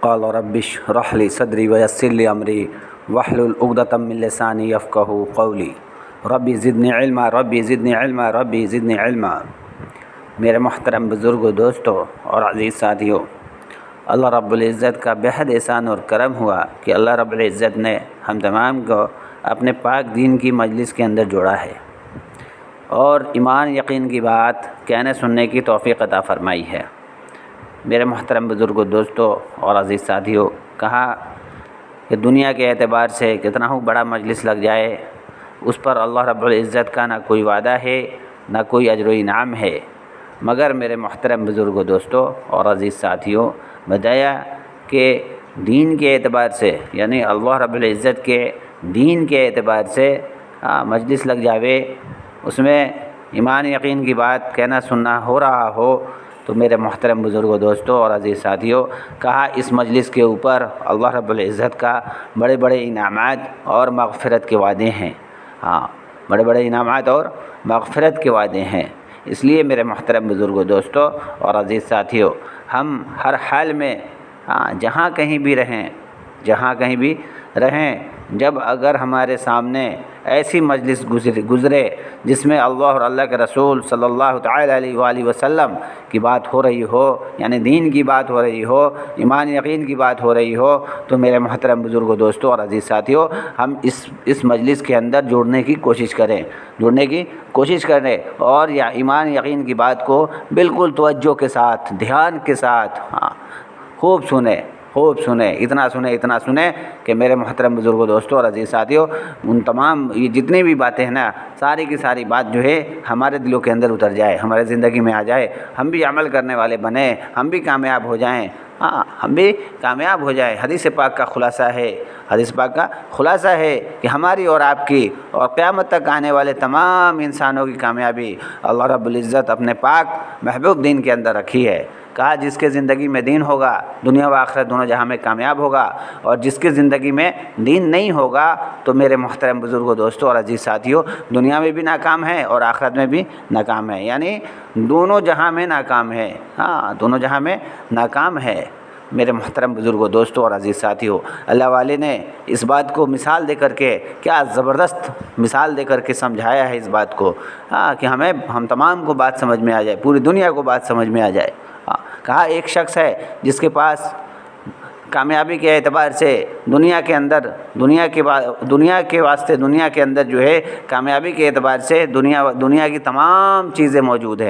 قال رب اشرح لي صدري ويسر لي امری واحلل عقدۃ من لسانی یفقهوا قولی ربی زدنی علما ربی زدنی علما ربی زدنی علما۔ میرے محترم بزرگوں، دوستوں اور عزیز ساتھیوں، اللہ رب العزت کا بےحد احسان اور کرم ہوا کہ اللہ رب العزت نے ہم تمام کو اپنے پاک دین کی مجلس کے اندر جوڑا ہے اور ایمان یقین کی بات کہنے سننے کی توفیق عطا فرمائی ہے۔ میرے محترم بزرگوں، دوستوں اور عزیز ساتھیوں، کہا کہ دنیا کے اعتبار سے کتنا ہی بڑا مجلس لگ جائے، اس پر اللہ رب العزت کا نہ کوئی وعدہ ہے نہ کوئی اجر و انعام ہے، مگر میرے محترم بزرگوں، دوستوں اور عزیز ساتھیوں، بتایا کہ دین کے اعتبار سے، یعنی اللہ رب العزت کے دین کے اعتبار سے مجلس لگ جاوے، اس میں ایمان یقین کی بات کہنا سننا ہو رہا ہو، تو میرے محترم بزرگوں، دوستوں اور عزیز ساتھیوں، کہا اس مجلس کے اوپر اللہ رب العزت کا بڑے بڑے انعامات اور مغفرت کے وعدے ہیں۔ بڑے بڑے انعامات اور مغفرت کے وعدے ہیں۔ اس لیے میرے محترم بزرگوں، دوستوں اور عزیز ساتھیوں، ہم ہر حال میں جہاں کہیں بھی رہیں، جب اگر ہمارے سامنے ایسی مجلس گزرے جس میں اللہ اور اللہ کے رسول صلی اللہ تعالی علیہ وآلہ وسلم کی بات ہو رہی ہو، یعنی دین کی بات ہو رہی ہو، ایمان یقین کی بات ہو رہی ہو، تو میرے محترم بزرگوں، دوستوں اور عزیز ساتھیوں، ہم اس مجلس کے اندر جڑنے کی کوشش کریں اور یا ایمان یقین کی بات کو بالکل توجہ کے ساتھ، دھیان کے ساتھ خوب سنیں، اتنا سنیں کہ میرے محترم بزرگوں، دوستوں اور عزیز ساتھیوں، ان تمام یہ جتنی بھی باتیں ہیں نا، ساری کی ساری بات جو ہے ہمارے دلوں کے اندر اتر جائے، ہمارے زندگی میں آ جائے، ہم بھی عمل کرنے والے بنیں، ہم بھی کامیاب ہو جائیں۔ حدیث پاک کا خلاصہ ہے کہ ہماری اور آپ کی اور قیامت تک آنے والے تمام انسانوں کی کامیابی اللہ رب العزت اپنے پاک محبوب دین کے اندر رکھی ہے۔ کہا جس کے زندگی میں دین ہوگا، دنیا و آخرت دونوں جہاں میں کامیاب ہوگا، اور جس کی زندگی میں دین نہیں ہوگا تو میرے محترم بزرگوں، دوستوں اور عزیز ساتھیوں، دنیا میں بھی ناکام ہے اور آخرت میں بھی ناکام ہے، یعنی دونوں جہاں میں ناکام ہے۔ میرے محترم بزرگوں، دوستوں اور عزیز ساتھیوں، اللہ والے نے اس بات کو مثال دے کر کے، کیا زبردست مثال دے کر کے سمجھایا ہے اس بات کو، کہ ہم تمام کو بات سمجھ میں آ جائے، پوری دنیا کو بات سمجھ میں آ جائے۔ کہا ایک شخص ہے جس کے پاس کامیابی کے اعتبار سے دنیا کے اندر جو ہے کامیابی کے اعتبار سے دنیا کی تمام چیزیں موجود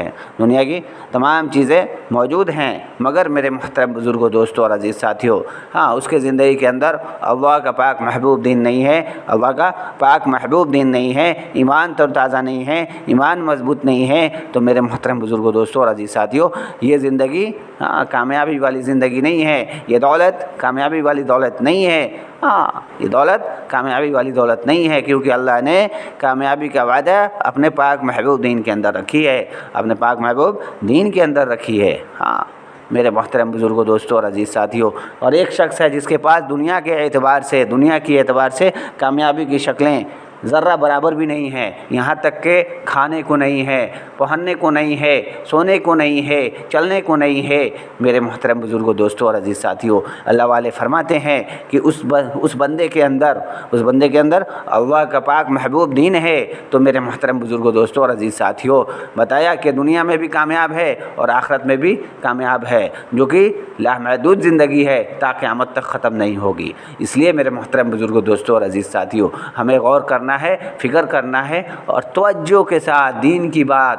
ہیں، مگر میرے محترم بزرگوں، دوستوں اور عزیز ساتھیوں، اس کے زندگی کے اندر اللہ کا پاک محبوب دین نہیں ہے، ایمان تر تازہ نہیں ہے، ایمان مضبوط نہیں ہے، تو میرے محترم بزرگوں، دوستوں اور عزیز ساتھیوں، یہ زندگی کامیابی والی زندگی نہیں ہے، یہ دولت کامیابی والی دولت نہیں ہے، کیونکہ اللہ نے کامیابی کا وعدہ اپنے پاک محبوب دین کے اندر رکھی ہے، میرے محترم بزرگوں، دوستوں اور عزیز ساتھیوں۔ اور ایک شخص ہے جس کے پاس دنیا کے اعتبار سے کامیابی کی شکلیں ذرہ برابر بھی نہیں ہے، یہاں تک کہ کھانے کو نہیں ہے، پہننے کو نہیں ہے، سونے کو نہیں ہے، چلنے کو نہیں ہے۔ میرے محترم بزرگوں، دوستوں اور عزیز ساتھیوں، اللہ والے فرماتے ہیں کہ اس بندے کے اندر اللہ کا پاک محبوب دین ہے، تو میرے محترم بزرگوں، دوستوں اور عزیز ساتھیوں، بتایا کہ دنیا میں بھی کامیاب ہے اور آخرت میں بھی کامیاب ہے، جو کہ لامحدود زندگی ہے، تا قیامت تک ختم نہیں ہوگی۔ اس لیے میرے محترم بزرگوں، دوستوں اور عزیز ساتھیوں، ہمیں غور کرنا ہے، فکر کرنا ہے، اور توجہ کے ساتھ دین کی بات،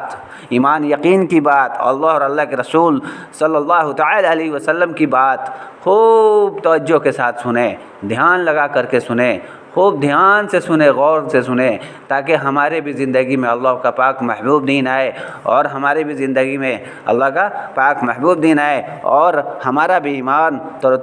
ایمان یقین کی بات، اللہ اور اللہ کے رسول صلی اللہ تعالی علیہ وسلم کی بات خوب توجہ کے ساتھ سنیں، دھیان لگا کر کے سنیں، خوب دھیان سے سنیں، غور سے سنیں، تاکہ ہمارے بھی زندگی میں اللہ کا پاک محبوب دین آئے، اور ہمارے بھی زندگی میں اللہ کا پاک محبوب دین آئے، اور ہمارا بھی ایمان تر و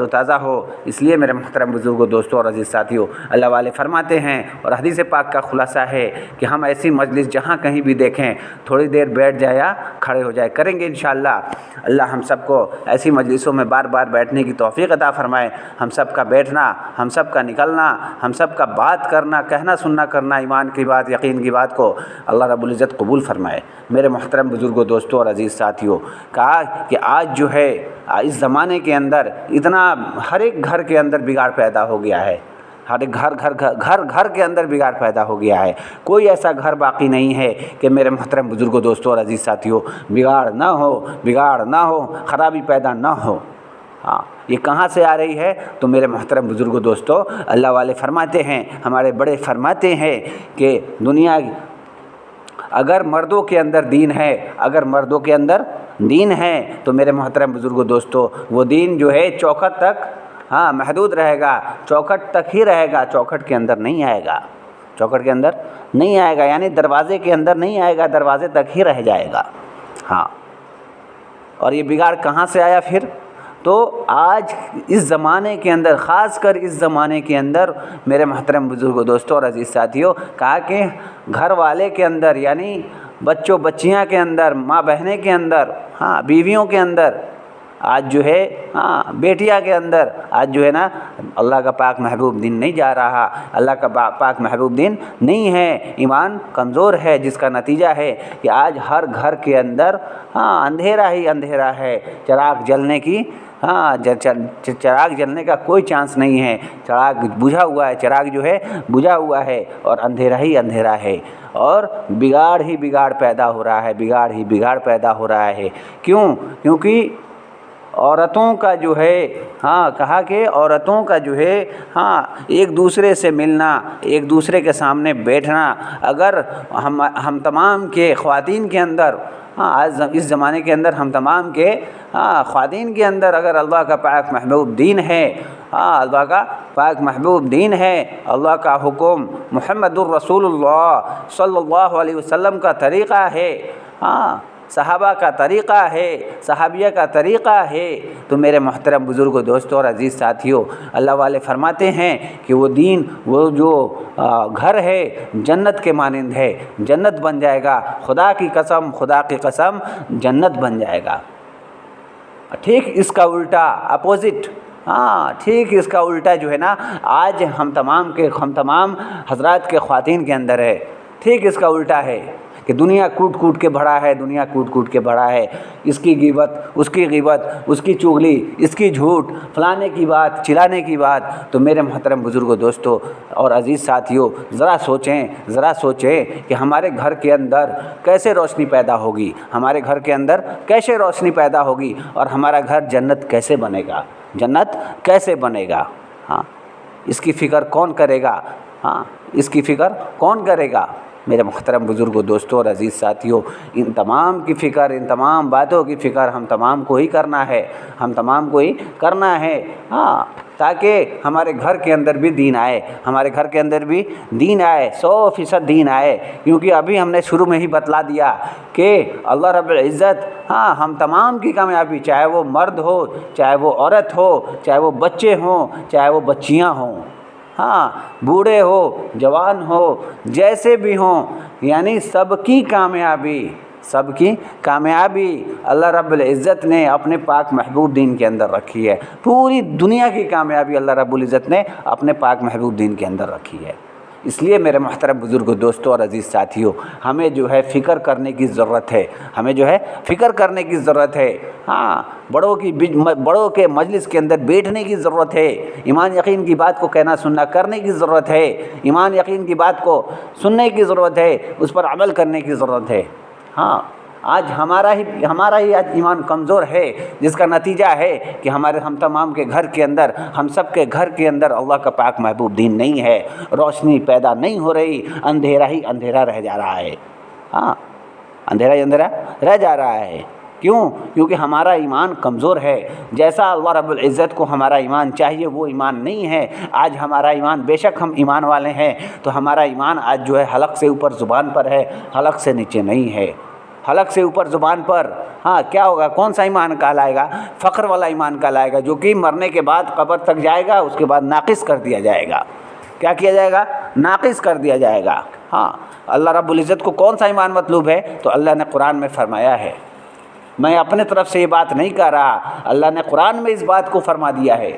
تازہ ہو۔ اس لیے میرے محترم بزرگوں، دوستوں اور عزیز ساتھیوں، اللہ والے فرماتے ہیں، اور حدیث پاک کا خلاصہ ہے کہ ہم ایسی مجلس جہاں کہیں بھی دیکھیں، تھوڑی دیر بیٹھ جائے یا کھڑے ہو جائے، کریں گے انشاءاللہ۔ اللہ ہم سب کو ایسی مجلسوں میں بار بار بیٹھنے کی توفیق عطا فرمائے، ہم سب کا بیٹھنا، ہم ہم سب کا نکلنا، ہم سب کا بات کرنا، کہنا سننا کرنا، ایمان کی بات، یقین کی بات کو اللہ رب العزت قبول فرمائے۔ میرے محترم بزرگوں، دوستوں اور عزیز ساتھیوں، کہا کہ آج جو ہے اس زمانے کے اندر اتنا ہر ایک گھر کے اندر بگاڑ پیدا ہو گیا ہے، ہر ایک گھر کے اندر بگاڑ پیدا ہو گیا ہے۔ کوئی ایسا گھر باقی نہیں ہے کہ میرے محترم بزرگوں، دوستوں اور عزیز ساتھیوں، بگاڑ نہ ہو، خرابی پیدا نہ ہو۔ ہاں، یہ کہاں سے آ رہی ہے؟ تو میرے محترم بزرگوں، دوستوں، اللہ والے فرماتے ہیں، ہمارے بڑے فرماتے ہیں کہ دنیا اگر مردوں کے اندر دین ہے تو میرے محترم بزرگوں، دوستوں، وہ دین جو ہے چوکھٹ تک محدود رہے گا، چوکھٹ تک ہی رہے گا، چوکھٹ کے اندر نہیں آئے گا، یعنی دروازے کے اندر نہیں آئے گا، دروازے تک ہی رہ جائے گا۔ ہاں، اور یہ بگاڑ کہاں سے آیا پھر؟ تو آج اس زمانے کے اندر، خاص کر اس زمانے کے اندر میرے محترم بزرگوں، دوستوں اور عزیز ساتھیوں، کہا کہ گھر والے کے اندر، یعنی بچوں بچیاں کے اندر، ماں بہنیں کے اندر، بیویوں کے اندر، آج جو ہے بیٹیاں کے اندر آج جو ہے نا اللہ کا پاک محبوب دین نہیں جا رہا، اللہ کا پاک محبوب دین نہیں ہے، ایمان کمزور ہے، جس کا نتیجہ ہے کہ آج ہر گھر کے اندر اندھیرا ہی اندھیرا ہے، چراغ جلنے کا کوئی چانس نہیں ہے، چراغ بجھا ہوا ہے اور اندھیرا ہی اندھیرا ہے، اور بگاڑ ہی بگاڑ پیدا ہو رہا ہے۔ کیونکہ عورتوں کا جو ہے کہا کہ عورتوں کا جو ہے ایک دوسرے سے ملنا، ایک دوسرے کے سامنے بیٹھنا، اگر ہم تمام کے خواتین کے اندر آج اس زمانے کے اندر ہم تمام کے خواتین کے اندر اگر اللہ کا پاک محبوب دین ہے، اللہ کا حکم محمد الرسول اللہ صلی اللہ علیہ وسلم کا طریقہ ہے، صحابہ کا طریقہ ہے، صحابیہ کا طریقہ ہے، تو میرے محترم بزرگوں، دوستوں اور عزیز ساتھیوں، اللہ والے فرماتے ہیں کہ وہ دین، وہ جو گھر ہے جنت کے مانند ہے، جنت بن جائے گا، خدا کی قسم جنت بن جائے گا۔ ٹھیک اس کا الٹا اپوزٹ، ٹھیک اس کا الٹا جو ہے نا آج ہم تمام حضرات کے خواتین کے اندر ہے، ٹھیک اس کا الٹا ہے کہ دنیا کوٹ کوٹ کے بڑھا ہے، اس کی غیبت، اس کی چغلی، اس کی جھوٹ، فلانے کی بات، چلانے کی بات۔ تو میرے محترم بزرگوں، دوستوں اور عزیز ساتھیوں، ذرا سوچیں کہ ہمارے گھر کے اندر کیسے روشنی پیدا ہوگی اور ہمارا گھر جنت کیسے بنے گا؟ اس کی فکر کون کرے گا؟ میرے محترم بزرگوں، دوستوں اور عزیز ساتھیوں، ان تمام باتوں کی فکر ہم تمام کو ہی کرنا ہے، تاکہ ہمارے گھر کے اندر بھی دین آئے، 100% دین آئے، کیونکہ ابھی ہم نے شروع میں ہی بتلا دیا کہ اللہ رب العزت ہم تمام کی کامیابی، چاہے وہ مرد ہو، چاہے وہ عورت ہو، چاہے وہ بچے ہوں، چاہے وہ بچیاں ہوں، بوڑھے ہو، جوان ہو، جیسے بھی ہوں، یعنی سب کی کامیابی اللہ رب العزت نے اپنے پاک محبوب دین کے اندر رکھی ہے۔ پوری دنیا کی کامیابی اللہ رب العزت نے اپنے پاک محبوب دین کے اندر رکھی ہے۔ اس لیے میرے محترم بزرگوں، دوستوں اور عزیز ساتھیوں، ہمیں جو ہے فکر کرنے کی ضرورت ہے، بڑوں کے مجلس کے اندر بیٹھنے کی ضرورت ہے، ایمان یقین کی بات کو کہنا سننا کرنے کی ضرورت ہے، ایمان یقین کی بات کو سننے کی ضرورت ہے، اس پر عمل کرنے کی ضرورت ہے۔ آج ہمارا ہی آج ایمان کمزور ہے، جس کا نتیجہ ہے کہ ہم تمام کے گھر کے اندر، ہم سب کے گھر کے اندر اللہ کا پاک محبوب دین نہیں ہے، روشنی پیدا نہیں ہو رہی، اندھیرا ہی اندھیرا رہ جا رہا ہے، اندھیرا ہی اندھیرا رہ جا رہا ہے۔ کیونکہ ہمارا ایمان کمزور ہے، جیسا اللہ رب العزت کو ہمارا ایمان چاہیے وہ ایمان نہیں ہے۔ آج ہمارا ایمان، بے شک ہم ایمان والے ہیں، تو ہمارا ایمان آج جو ہے حلق سے اوپر زبان پر ہے، حلق سے نیچے نہیں ہے، حلق سے اوپر زبان پر۔ کیا ہوگا؟ کون سا ایمان کہلائے گا؟ فخر والا ایمان کہلائے گا، جو کہ مرنے کے بعد قبر تک جائے گا، اس کے بعد ناقص کر دیا جائے گا۔ کیا کیا جائے گا؟ ناقص کر دیا جائے گا۔ اللہ رب العزت کو کون سا ایمان مطلوب ہے؟ تو اللہ نے قرآن میں فرمایا ہے، میں اپنے طرف سے یہ بات نہیں کہہ رہا، اللہ نے قرآن میں اس بات کو فرما دیا ہے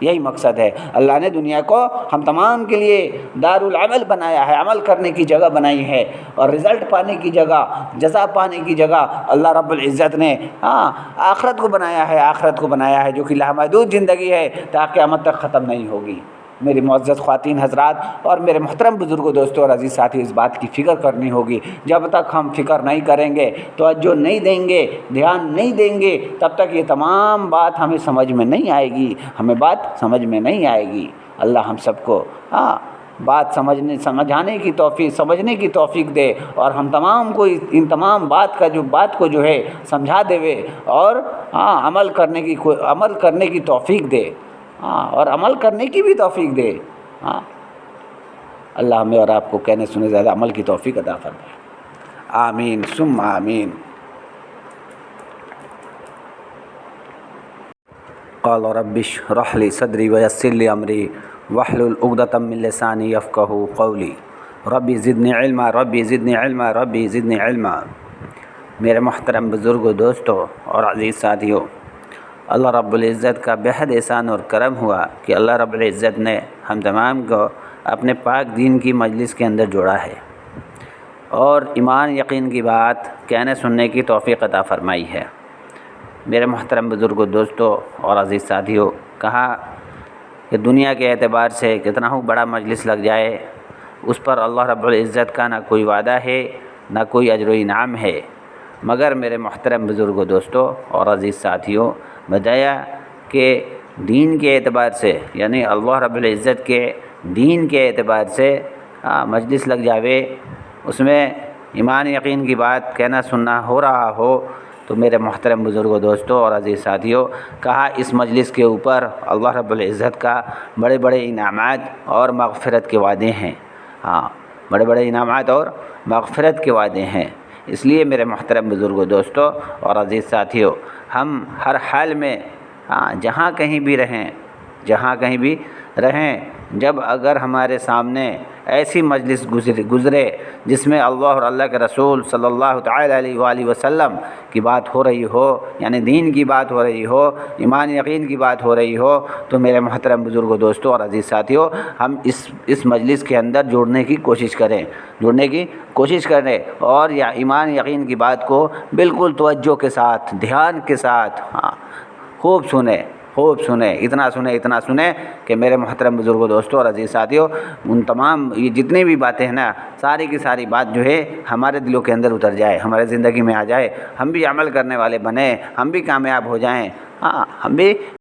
یہی مقصد ہے۔ اللہ نے دنیا کو ہم تمام کے لیے دارالعمل بنایا ہے، عمل کرنے کی جگہ بنائی ہے، اور رزلٹ پانے کی جگہ، جزا پانے کی جگہ اللہ رب العزت نے آخرت کو بنایا ہے، آخرت کو بنایا ہے جو کہ لامحدود زندگی ہے، تا قیامت تک ختم نہیں ہوگی۔ میری معزز خواتین حضرات اور میرے محترم بزرگوں، دوستوں اور عزیز ساتھی، اس بات کی فکر کرنی ہوگی۔ جب تک ہم فکر نہیں کریں گے، توجہ نہیں دیں گے، دھیان نہیں دیں گے، تب تک یہ تمام بات ہمیں سمجھ میں نہیں آئے گی، ہمیں بات سمجھ میں نہیں آئے گی۔ اللہ ہم سب کو بات سمجھنے کی توفیق دے، اور ہم تمام کو ان تمام بات کو جو ہے سمجھا دے، اور عمل کرنے کی توفیق دے، اور عمل کرنے کی بھی توفیق دے۔ اللہ ہمیں اور آپ کو کہنے سنے زیادہ عمل کی توفیق عطا فرمائے۔ آمین ثم آمین۔ قال رب اشرح لي صدري ويسر لي امري واحلل عقدة من لساني يفقهوا قولي ربي زدني علما ربی زدنی علما ربی زدنی علما۔ میرے محترم بزرگوں، دوستوں اور عزیز ساتھیوں، اللہ رب العزت کا بےحد احسان اور کرم ہوا کہ اللہ رب العزت نے ہم تمام کو اپنے پاک دین کی مجلس کے اندر جوڑا ہے، اور ایمان یقین کی بات کہنے سننے کی توفیق عطا فرمائی ہے۔ میرے محترم بزرگوں، دوستوں اور عزیز ساتھیوں، کہا کہ دنیا کے اعتبار سے کتنا ہی بڑا مجلس لگ جائے، اس پر اللہ رب العزت کا نہ کوئی وعدہ ہے، نہ کوئی اجر و انعام ہے، مگر میرے محترم بزرگوں، دوستوں اور عزیز ساتھیوں، بتایا کہ دین کے اعتبار سے، یعنی اللہ رب العزت کے دین کے اعتبار سے مجلس لگ جاوے، اس میں ایمان یقین کی بات کہنا سننا ہو رہا ہو، تو میرے محترم بزرگوں، دوستوں اور عزیز ساتھیوں، کہا اس مجلس کے اوپر اللہ رب العزت کا بڑے بڑے انعامات اور مغفرت کے وعدے ہیں۔ بڑے بڑے انعامات اور مغفرت کے وعدے ہیں۔ اس لیے میرے محترم بزرگوں، دوستوں اور عزیز ساتھیوں، ہم ہر حال میں جہاں کہیں بھی رہیں، جب اگر ہمارے سامنے ایسی مجلس گزرے جس میں اللہ اور اللہ کے رسول صلی اللہ تعالی علیہ وآلہ وسلم کی بات ہو رہی ہو، یعنی دین کی بات ہو رہی ہو، ایمان یقین کی بات ہو رہی ہو، تو میرے محترم بزرگوں، دوستوں اور عزیز ساتھیوں، ہم اس مجلس کے اندر جڑنے کی کوشش کریں، اور یا ایمان یقین کی بات کو بالکل توجہ کے ساتھ، دھیان کے ساتھ خوب سنیں، اتنا سنیں کہ میرے محترم بزرگوں، دوستوں اور عزیز ساتھیوں، ان تمام یہ جتنی بھی باتیں ہیں نا، ساری کی ساری بات جو ہے ہمارے دلوں کے اندر اتر جائے، ہمارے زندگی میں آ جائے، ہم بھی عمل کرنے والے بنیں، ہم بھی کامیاب ہو جائیں، ہم بھی